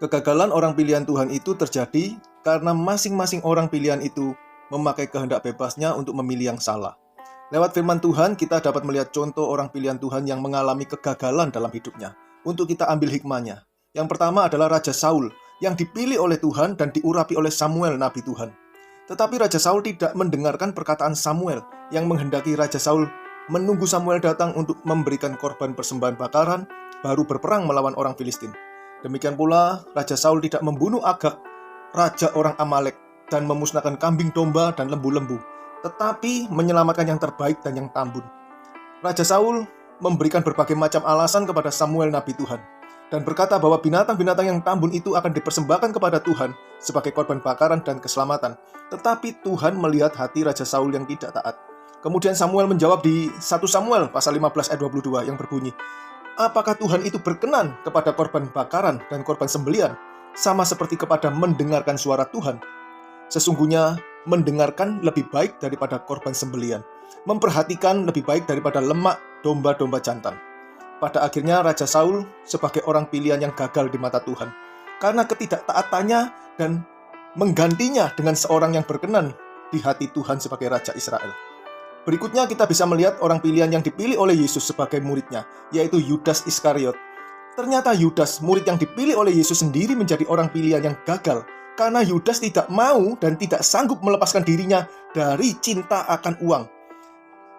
Kegagalan orang pilihan Tuhan itu terjadi karena masing-masing orang pilihan itu memakai kehendak bebasnya untuk memilih yang salah. Lewat firman Tuhan, kita dapat melihat contoh orang pilihan Tuhan yang mengalami kegagalan dalam hidupnya. Untuk kita ambil hikmahnya. Yang pertama adalah Raja Saul, yang dipilih oleh Tuhan dan diurapi oleh Samuel, Nabi Tuhan. Tetapi Raja Saul tidak mendengarkan perkataan Samuel, yang menghendaki Raja Saul menunggu Samuel datang untuk memberikan korban persembahan bakaran, baru berperang melawan orang Filistin. Demikian pula, Raja Saul tidak membunuh Agag, raja orang Amalek, dan memusnahkan kambing domba dan lembu-lembu, tetapi menyelamatkan yang terbaik dan yang tambun. Raja Saul memberikan berbagai macam alasan kepada Samuel Nabi Tuhan, dan berkata bahwa binatang-binatang yang tambun itu akan dipersembahkan kepada Tuhan sebagai korban bakaran dan keselamatan. Tetapi Tuhan melihat hati Raja Saul yang tidak taat. Kemudian Samuel menjawab di 1 Samuel pasal 15 ayat 22 yang berbunyi, apakah Tuhan itu berkenan kepada korban bakaran dan korban sembelian, sama seperti kepada mendengarkan suara Tuhan? Sesungguhnya mendengarkan lebih baik daripada korban sembelian, memperhatikan lebih baik daripada lemak domba-domba jantan. Pada akhirnya Raja Saul sebagai orang pilihan yang gagal di mata Tuhan, karena ketidaktaatannya dan menggantinya dengan seorang yang berkenan di hati Tuhan sebagai Raja Israel. Berikutnya kita bisa melihat orang pilihan yang dipilih oleh Yesus sebagai muridnya, yaitu Yudas Iskariot. Ternyata Yudas, murid yang dipilih oleh Yesus sendiri, menjadi orang pilihan yang gagal, karena Yudas tidak mau dan tidak sanggup melepaskan dirinya dari cinta akan uang.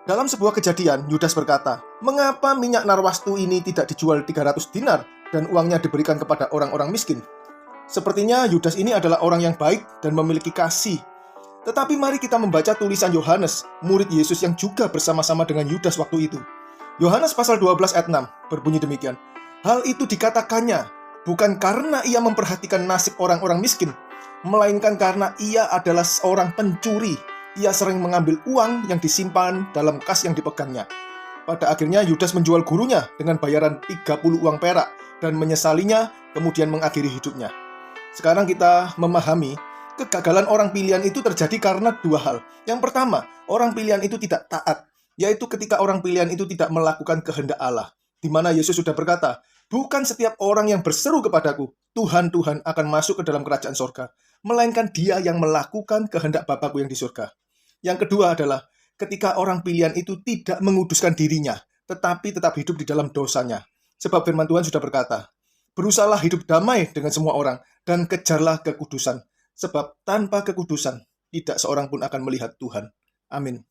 Dalam sebuah kejadian, Yudas berkata, mengapa minyak narwastu ini tidak dijual 300 dinar dan uangnya diberikan kepada orang-orang miskin? Sepertinya Yudas ini adalah orang yang baik dan memiliki kasih. Tetapi mari kita membaca tulisan Yohanes, murid Yesus yang juga bersama-sama dengan Yudas waktu itu. Yohanes pasal 12 ayat 6 berbunyi demikian, hal itu dikatakannya bukan karena ia memperhatikan nasib orang-orang miskin, melainkan karena ia adalah seorang pencuri. Ia sering mengambil uang yang disimpan dalam kas yang dipegangnya. Pada akhirnya Yudas menjual gurunya dengan bayaran 30 uang perak dan menyesalinya, kemudian mengakhiri hidupnya. Sekarang kita memahami kegagalan orang pilihan itu terjadi karena dua hal. Yang pertama, orang pilihan itu tidak taat, yaitu ketika orang pilihan itu tidak melakukan kehendak Allah, di mana Yesus sudah berkata, bukan setiap orang yang berseru kepadaku, Tuhan, Tuhan, akan masuk ke dalam kerajaan surga, melainkan dia yang melakukan kehendak Bapa-Ku yang di surga. Yang kedua adalah ketika orang pilihan itu tidak menguduskan dirinya, tetapi tetap hidup di dalam dosanya. Sebab firman Tuhan sudah berkata, berusahalah hidup damai dengan semua orang, dan kejarlah kekudusan. Sebab tanpa kekudusan, tidak seorang pun akan melihat Tuhan. Amin.